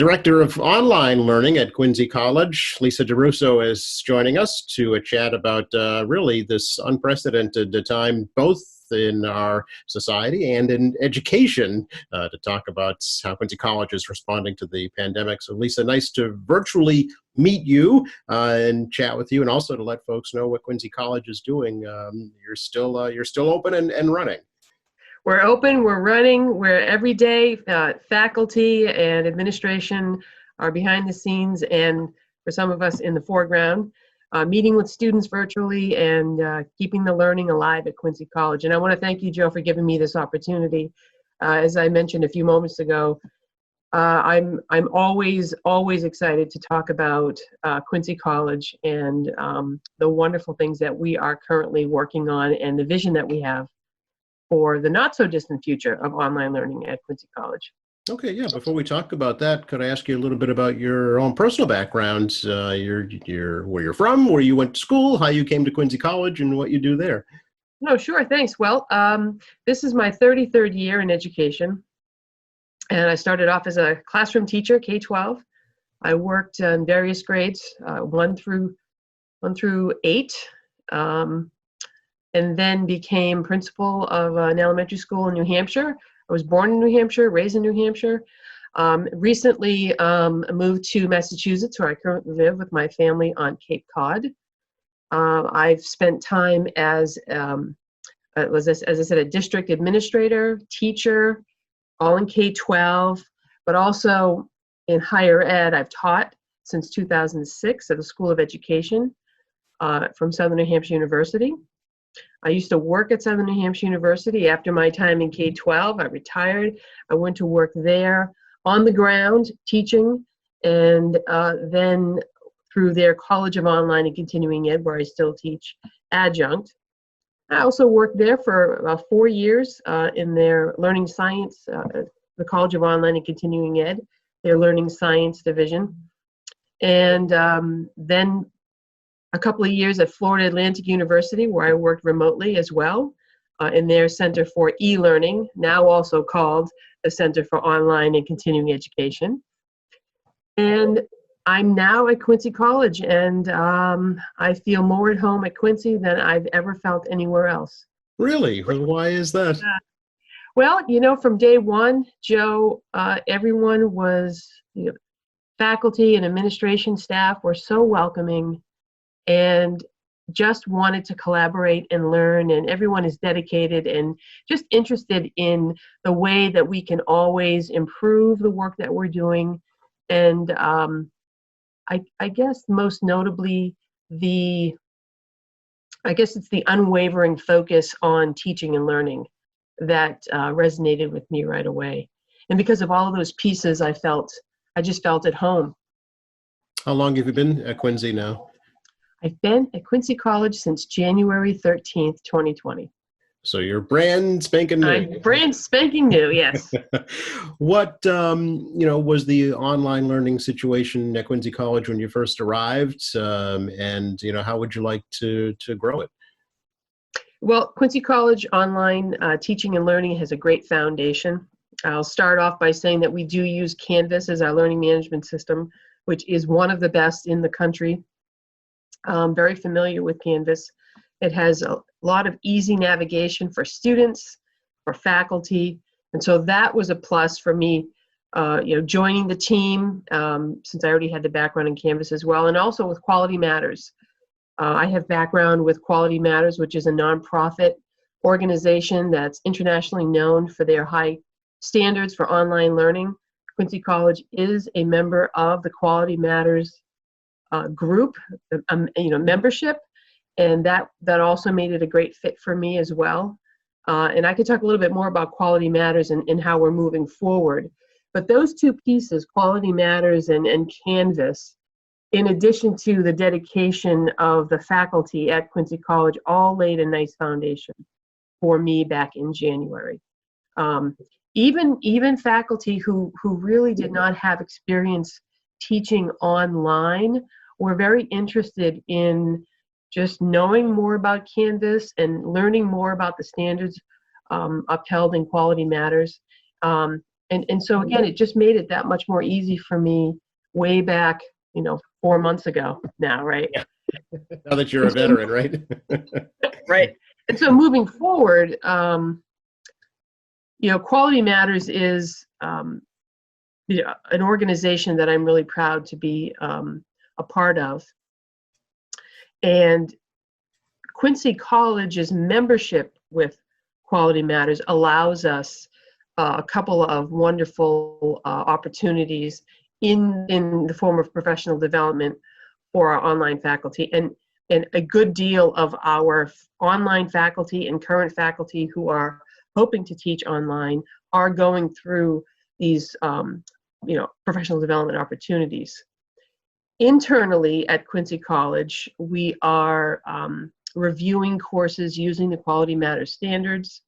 Director of Online Learning at Quincy College. Lisa DeRusso is joining us to chat about really this unprecedented time, both in our society and in education, to talk about how Quincy College is responding to the pandemic. So, Lisa, nice to virtually meet you and chat with you, and also to let folks know what Quincy College is doing. You're still open and running. We're open, we're running, we're every day. Faculty and administration are behind the scenes, and for some of us in the foreground, meeting with students virtually and keeping the learning alive at Quincy College. And I want to thank you, Joe, for giving me this opportunity. As I mentioned a few moments ago, I'm always excited to talk about Quincy College and the wonderful things that we are currently working on and the vision that we have for the not so distant future of online learning at Quincy College. Okay, yeah. Before we talk about that, could I ask you a little bit about your own personal background? Where you're from, where you went to school, how you came to Quincy College, and what you do there? No, sure, thanks. Well, this is my 33rd year in education, and I started off as a classroom teacher, K-12. I worked in various grades, 1 through 8. And then became principal of an elementary school in New Hampshire. I was born in New Hampshire, raised in New Hampshire. Recently moved to Massachusetts, where I currently live with my family on Cape Cod. I've spent time as I said, a district administrator, teacher, all in K-12, but also in higher ed. I've taught since 2006 at the School of Education from Southern New Hampshire University. I used to work at Southern New Hampshire University. After my time in K-12, I retired. I went to work there on the ground, teaching, and then through their College of Online and Continuing Ed, where I still teach adjunct. I also worked there for about 4 years in their Learning Science, the College of Online and Continuing Ed, their Learning Science division. And then a couple of years at Florida Atlantic University, where I worked remotely as well in their Center for E-Learning, now also called the Center for Online and Continuing Education. And I'm now at Quincy College, and I feel more at home at Quincy than I've ever felt anywhere else. Really? Why is that? Well, you know, from day one, Joe, everyone was, faculty and administration staff were so welcoming and just wanted to collaborate and learn, and everyone is dedicated and just interested in the way that we can always improve the work that we're doing. And I guess most notably, it's the unwavering focus on teaching and learning that resonated with me right away. And because of all of those pieces, I just felt at home. How long have you been at Quincy now? I've been at Quincy College since January 13th, 2020. So you're brand spanking new. I'm brand spanking new, yes. What, was the online learning situation at Quincy College when you first arrived? And how would you like to grow it? Well, Quincy College online teaching and learning has a great foundation. I'll start off by saying that we do use Canvas as our learning management system, which is one of the best in the country. I'm very familiar with Canvas. It has a lot of easy navigation for students, for faculty, and so that was a plus for me, joining the team, since I already had the background in Canvas as well, and also with Quality Matters. I have background with Quality Matters, which is a nonprofit organization that's internationally known for their high standards for online learning. Quincy College is a member of the Quality Matters group, membership, and that also made it a great fit for me as well. And I could talk a little bit more about Quality Matters and how we're moving forward. But those two pieces, Quality Matters and Canvas, in addition to the dedication of the faculty at Quincy College, all laid a nice foundation for me back in January. Even faculty who really did not have experience teaching online were very interested in just knowing more about Canvas and learning more about the standards upheld in Quality Matters. And And so again, it just made it that much more easy for me way back, 4 months ago now, right? Yeah. Now that you're a veteran, right? Right. And so moving forward, Quality Matters is an organization that I'm really proud to be a part of. And Quincy College's membership with Quality Matters allows us a couple of wonderful opportunities in the form of professional development for our online faculty. And a good deal of our online faculty and current faculty who are hoping to teach online are going through these professional development opportunities. Internally at Quincy College, we are reviewing courses using the Quality Matters standards.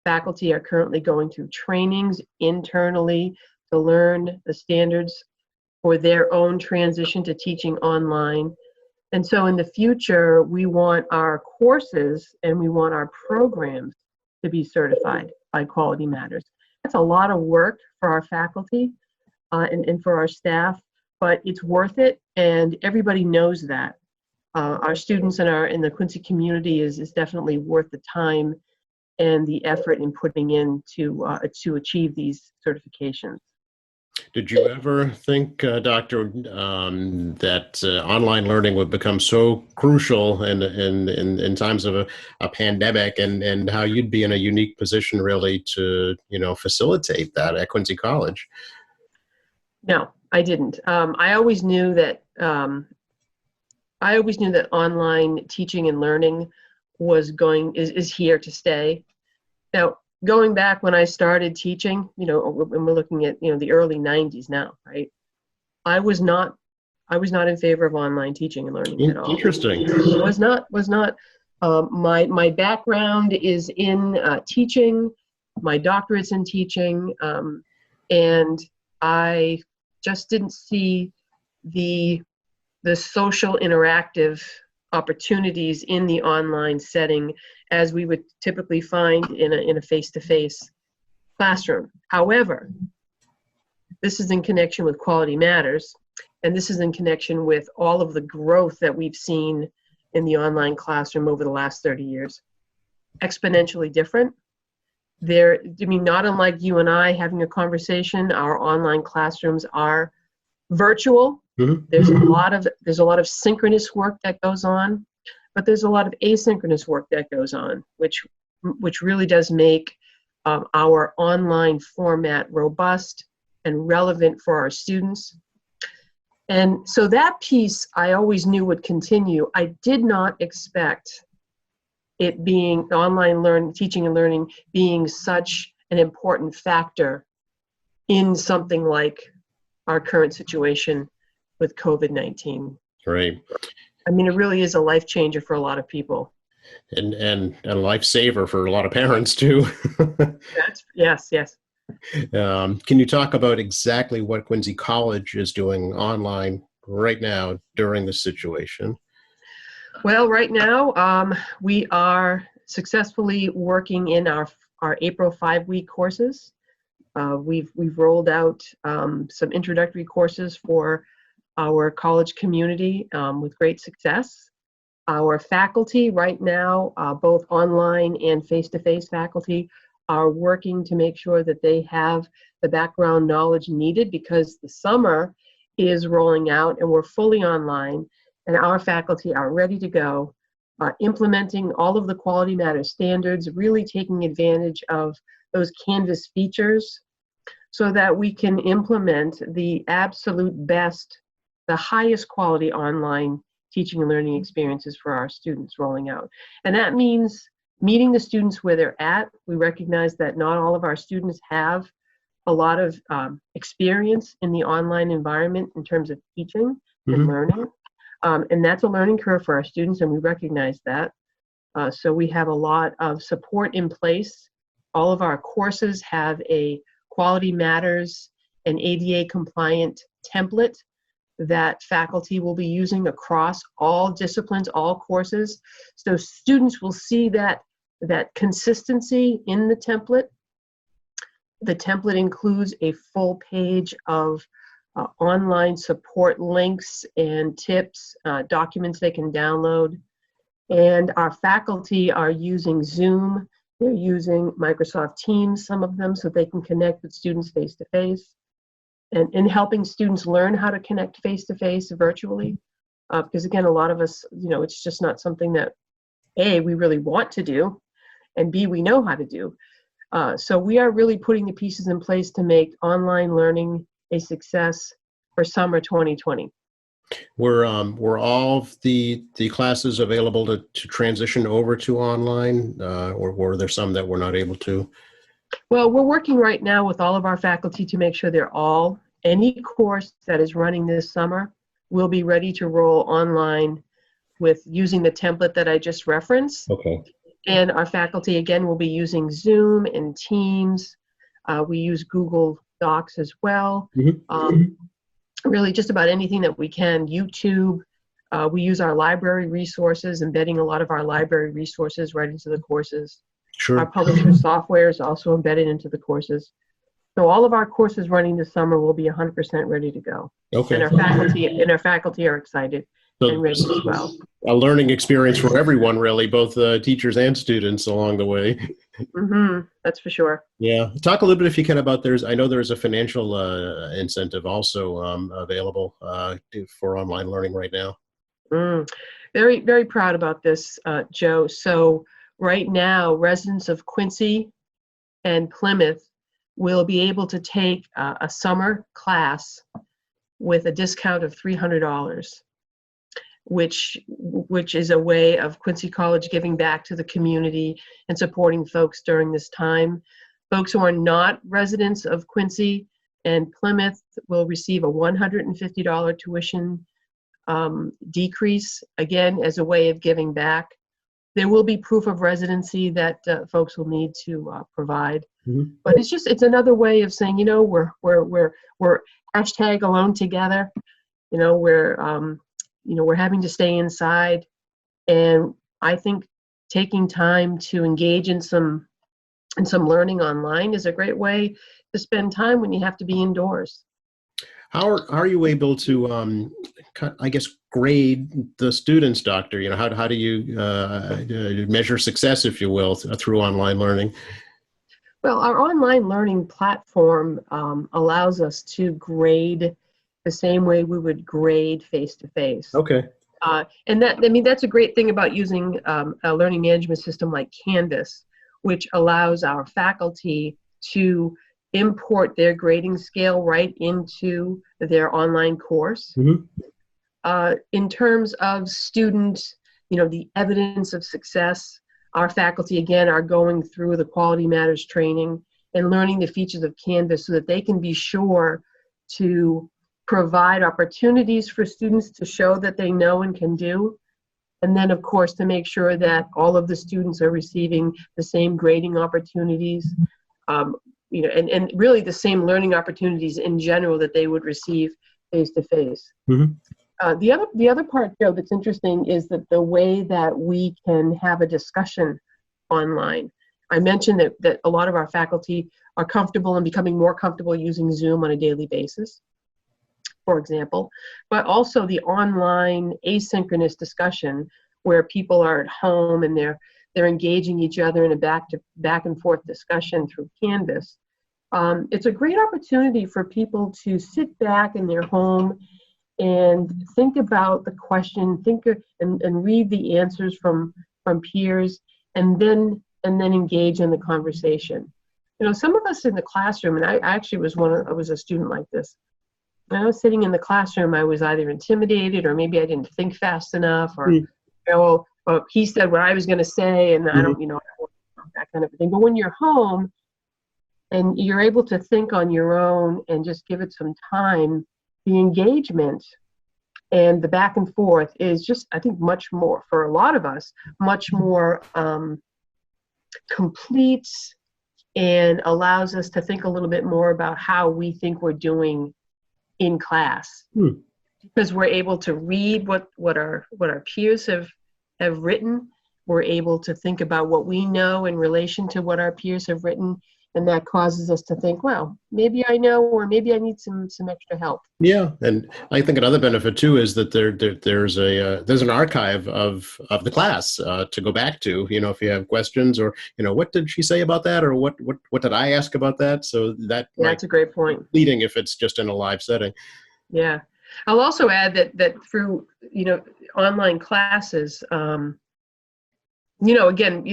Faculty are currently going through trainings internally to learn the standards for their own transition to teaching online. And so in the future, we want our courses and we want our programs to be certified by Quality Matters. That's a lot of work for our faculty and for our staff, but it's worth it, and everybody knows that. Our students in the Quincy community is definitely worth the time and the effort in putting in to achieve these certifications. Did you ever think, Doctor, that online learning would become so crucial in times of a pandemic, and how you'd be in a unique position really to facilitate that at Quincy College? No, I didn't. I always knew that online teaching and learning is here to stay. Now, going back when I started teaching, when we're looking at the early 90s now, right? I was not in favor of online teaching and learning at all. Interesting. Was not. My background is in teaching. My doctorate's in teaching, and I just didn't see the social interactive opportunities in the online setting as we would typically find in a face-to-face classroom. However, this is in connection with Quality Matters, and this is in connection with all of the growth that we've seen in the online classroom over the last 30 years. Exponentially different. Not unlike you and I having a conversation, our online classrooms are virtual. Mm-hmm. There's a lot of synchronous work that goes on, but there's a lot of asynchronous work that goes on, which really does make our online format robust and relevant for our students. And so that piece I always knew would continue. I did not expect it being online teaching and learning being such an important factor in something like our current situation with COVID-19. Right. I mean, it really is a life changer for a lot of people. And a lifesaver for a lot of parents too. Yes. Can you talk about exactly what Quincy College is doing online right now during this situation? Well, right now we are successfully working in our April 5-week courses. We've rolled out some introductory courses for our college community with great success. Our faculty right now, both online and face-to-face faculty, are working to make sure that they have the background knowledge needed, because the summer is rolling out and we're fully online, and our faculty are ready to go, implementing all of the Quality Matters standards, really taking advantage of those Canvas features so that we can implement the absolute best, the highest quality online teaching and learning experiences for our students rolling out. And that means meeting the students where they're at. We recognize that not all of our students have a lot of experience in the online environment in terms of teaching and learning. And that's a learning curve for our students, and we recognize that. So we have a lot of support in place. All of our courses have a Quality Matters and ADA compliant template that faculty will be using across all disciplines, all courses. So students will see that consistency in the template. The template includes a full page of online support links and tips, documents they can download. And our faculty are using Zoom. They're using Microsoft Teams, some of them, so they can connect with students face-to-face. And helping students learn how to connect face-to-face virtually. Because again, a lot of us, it's just not something that, A, we really want to do, and B, we know how to do. So we are really putting the pieces in place to make online learning a success for summer 2020. Were all of the classes available to transition over to online, or were there some that were not able to? Well, we're working right now with all of our faculty to make sure any course that is running this summer will be ready to roll online with using the template that I just referenced. Okay. And our faculty, again, will be using Zoom and Teams. We use Google Docs as well. Mm-hmm. Really just about anything that we can. YouTube. We use our library resources, embedding a lot of our library resources right into the courses. Sure. Our publisher software is also embedded into the courses. So all of our courses running this summer will be 100% ready to go. Okay. And our faculty are excited and ready as well. A learning experience for everyone, really, both teachers and students along the way. Mm-hmm. That's for sure. Yeah. Talk a little bit, if you can, about I know there's a financial incentive also available for online learning right now. Very, very proud about this, Joe. So right now, residents of Quincy and Plymouth will be able to take a summer class with a discount of $300, which is a way of Quincy College giving back to the community and supporting folks during this time. Folks who are not residents of Quincy and Plymouth will receive a $150 tuition decrease, again, as a way of giving back. There will be proof of residency that folks will need to provide. Mm-hmm. But it's another way of saying, we're hashtag alone together. We're having to stay inside, and I think taking time to engage in some learning online is a great way to spend time when you have to be indoors. How are you able to, grade the students, Doctor? How do you measure success, if you will, through online learning? Well, our online learning platform allows us to grade the same way we would grade face-to-face. Okay. And that's a great thing about using a learning management system like Canvas, which allows our faculty to import their grading scale right into their online course. Mm-hmm. In terms of students, the evidence of success, our faculty, again, are going through the Quality Matters training and learning the features of Canvas so that they can be sure to provide opportunities for students to show that they know and can do. And then, of course, to make sure that all of the students are receiving the same grading opportunities, and really the same learning opportunities in general that they would receive face-to-face. Mm-hmm. The other part, Joe, that's interesting is that the way that we can have a discussion online. I mentioned that a lot of our faculty are comfortable and becoming more comfortable using Zoom on a daily basis, for example, but also the online asynchronous discussion where people are at home and they're engaging each other in a back and forth discussion through Canvas. It's a great opportunity for people to sit back in their home and think about the question, and read the answers from peers, and then engage in the conversation. Some of us in the classroom, and I actually I was a student like this. When I was sitting in the classroom, I was either intimidated, or maybe I didn't think fast enough, or he said what I was going to say, and I don't, that kind of thing. But when you're home and you're able to think on your own and just give it some time, the engagement and the back and forth is just, I think, much more, for a lot of us, much more complete, and allows us to think a little bit more about how we think we're doing in class. Because we're able to read what our peers have written. We're able to think about what we know in relation to what our peers have written, And that causes us to think, well, maybe I know, or maybe I need some extra help. Yeah, and I think another benefit too is that there's an archive of the class to go back to. If you have questions, or what did she say about that, or what did I ask about that? So that Yeah, might that's a great point. be leading if it's just in a live setting. Yeah, I'll also add that through online classes, again,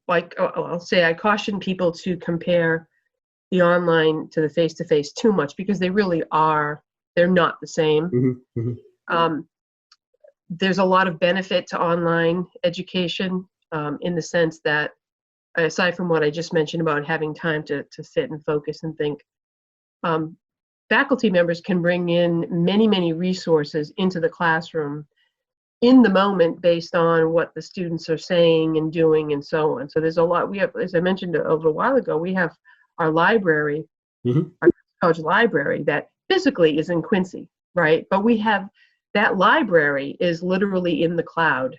I'll say I caution people to compare the online to the face-to-face too much, because they're not the same. Mm-hmm, mm-hmm. There's a lot of benefit to online education, in the sense that, aside from what I just mentioned about having time to sit and focus and think, faculty members can bring in many, many resources into the classroom in the moment based on what the students are saying and doing and so on. So there's a lot. We have, as I mentioned a little while ago, we have our library, Mm-hmm. our college library, that physically is in Quincy, right? But we have, that library is literally in the cloud.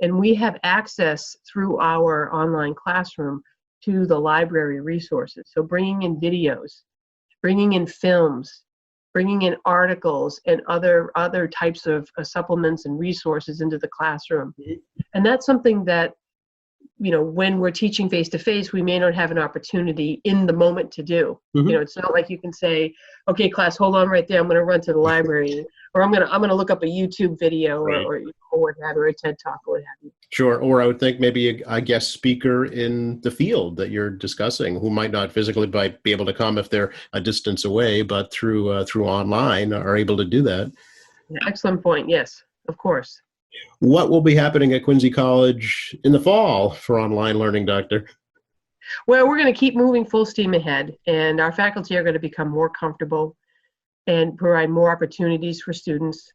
And we have access through our online classroom to the library resources. So bringing in videos, bringing in films, bringing in articles and other types of supplements and resources into the classroom. And that's something that, when we're teaching face-to-face, we may not have an opportunity in the moment to do. Mm-hmm. It's not like you can say, okay, class, hold on right there, I'm going to run to the library, or I'm going to look up a YouTube video, Right. or what have you, or a TED Talk, or what have you. Sure. Or I would think maybe a guest speaker in the field that you're discussing, who might not physically be able to come if they're a distance away, but through online are able to do that. Excellent point. Yes, of course. What will be happening at Quincy College in the fall for online learning, Doctor? Well, we're going to keep moving full steam ahead, and our faculty are going to become more comfortable and provide more opportunities for students.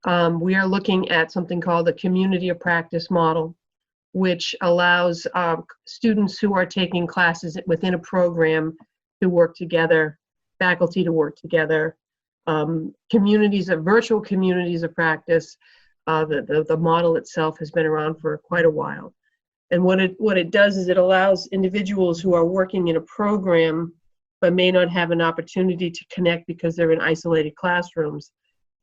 We are looking at something called the community of practice model, which allows students who are taking classes within a program to work together, faculty to work together, virtual communities of practice. The model itself has been around for quite a while. And what it does is it allows individuals who are working in a program but may not have an opportunity to connect because they're in isolated classrooms,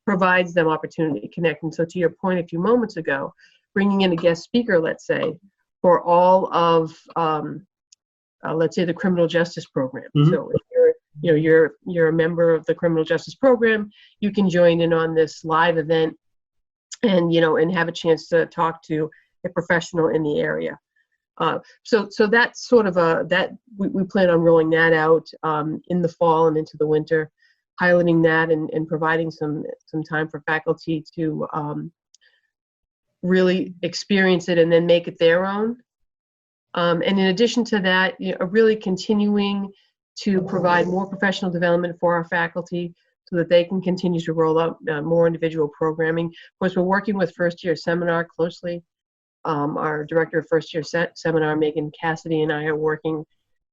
provides them opportunity to connect. And so, to your point a few moments ago, bringing in a guest speaker, let's say, for all of, let's say, the criminal justice program. Mm-hmm. So if you're a member of the criminal justice program, you can join in on this live event and have a chance to talk to a professional in the area. So that's sort of we plan on rolling that out in the fall and into the winter, piloting that and providing some time for faculty to really experience it and then make it their own. And in addition to that, really continuing to provide more professional development for our faculty so that they can continue to roll out more individual programming. Of course, we're working with First Year Seminar closely. Our director of First Year Seminar, Megan Cassidy, and I are working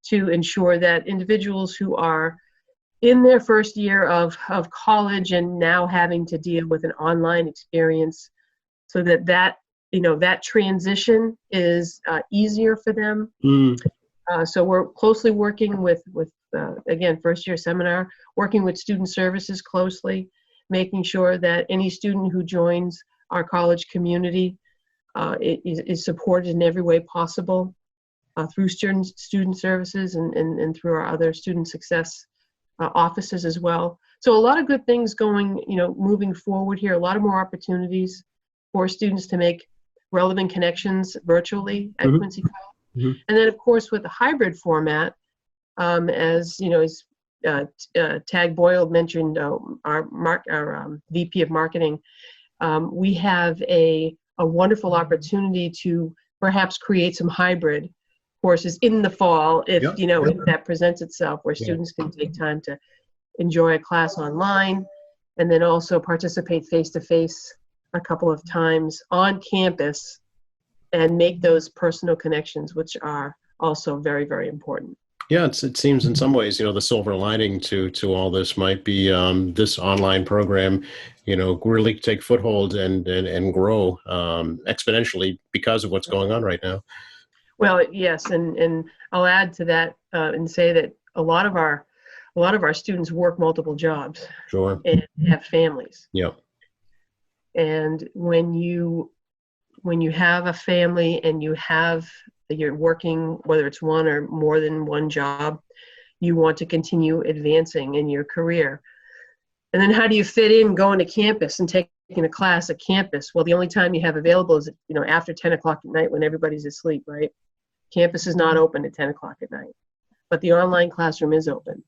to ensure that individuals who are in their first year of college and now having to deal with an online experience, so that transition is easier for them. So we're closely working with again, First Year Seminar, working with student services closely, making sure that any student who joins our college community is supported in every way possible through student services and through our other student success offices as well. So a lot of good things going, moving forward here, a lot of more opportunities for students to make relevant connections virtually at Mm-hmm. Quincy College. Mm-hmm. And then, of course, with the hybrid format, as Tag Boyle mentioned, our VP of Marketing, we have a wonderful opportunity to perhaps create some hybrid courses in the fall if if that presents itself, where students can take time to enjoy a class online and then also participate face-to-face a couple of times on campus and make those personal connections, which are also very, very important. Yeah, it seems in some ways, the silver lining to all this might be this online program, really take foothold and grow exponentially because of what's going on right now. Well, yes, and I'll add to that and say that a lot of our students work multiple jobs Sure. and have families. Yeah. And when you have a family and you're working, whether it's one or more than one job, you want to continue advancing in your career. And then how do you fit in going to campus and taking a class at campus? Well, the only time you have available is, after 10 o'clock at night when everybody's asleep, right? Campus is not open at 10 o'clock at night, but the online classroom is open.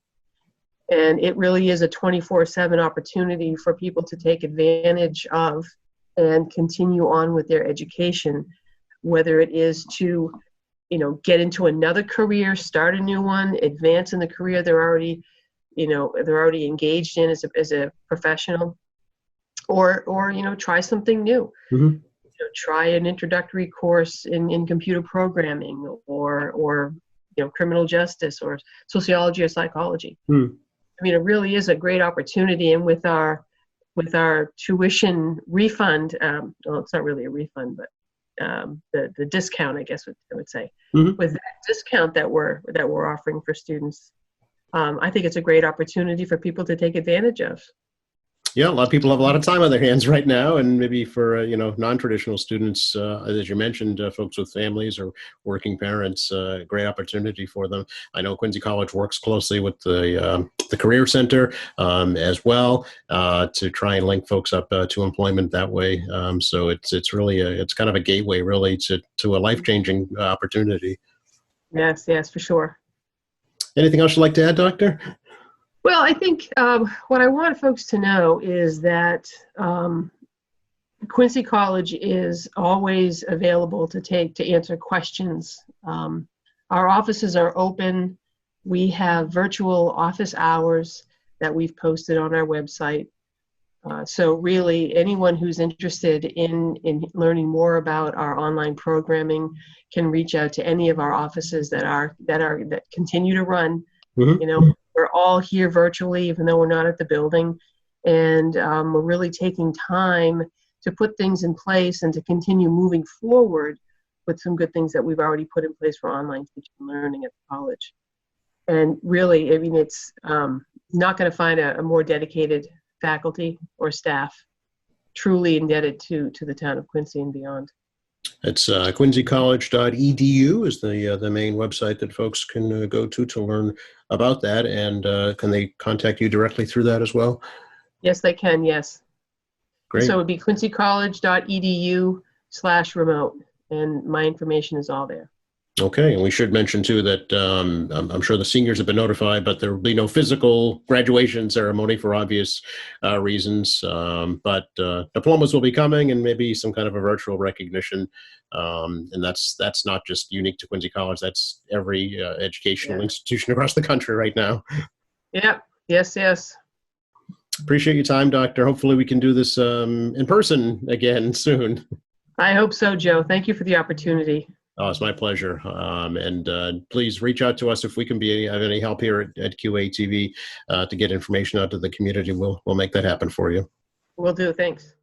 And it really is a 24/7 opportunity for people to take advantage of and continue on with their education, whether it is to, get into another career, start a new one, advance in the career they're already engaged in as a professional, or try something new. Mm-hmm. Try an introductory course in computer programming or criminal justice or sociology or psychology. Mm. I mean, it really is a great opportunity. And with our tuition refund, well, it's not really a refund, but the discount, I guess I would say, Mm-hmm. with that discount that we're offering for students, I think it's a great opportunity for people to take advantage of. Yeah, a lot of people have a lot of time on their hands right now, and maybe for non-traditional students, as you mentioned, folks with families or working parents, great opportunity for them. I know Quincy College works closely with the Career Center as well to try and link folks up to employment that way. So it's really it's kind of a gateway really to a life-changing opportunity. Yes, for sure. Anything else you'd like to add, Doctor? Well, I think what I want folks to know is that Quincy College is always available to answer questions. Our offices are open. We have virtual office hours that we've posted on our website. So really, anyone who's interested in learning more about our online programming can reach out to any of our offices that continue to run. Mm-hmm. We're all here virtually, even though we're not at the building, and we're really taking time to put things in place and to continue moving forward with some good things that we've already put in place for online teaching and learning at the college. And really, I mean, it's not going to find a more dedicated faculty or staff, truly indebted to the town of Quincy and beyond. It's quincycollege.edu is the main website that folks can go to learn about that. And can they contact you directly through that as well? Yes, they can, yes. Great. So it would be quincycollege.edu/remote, and my information is all there. Okay, and we should mention too that I'm sure the seniors have been notified, but there will be no physical graduation ceremony for obvious reasons. But diplomas will be coming, and maybe some kind of a virtual recognition. And that's not just unique to Quincy College. That's every educational institution across the country right now. Yep. Yes. Appreciate your time, Doctor. Hopefully we can do this in person again soon. I hope so, Joe. Thank you for the opportunity. Oh, it's my pleasure. And please reach out to us if we can be of any help here at QATV to get information out to the community. We'll make that happen for you. Will do. Thanks.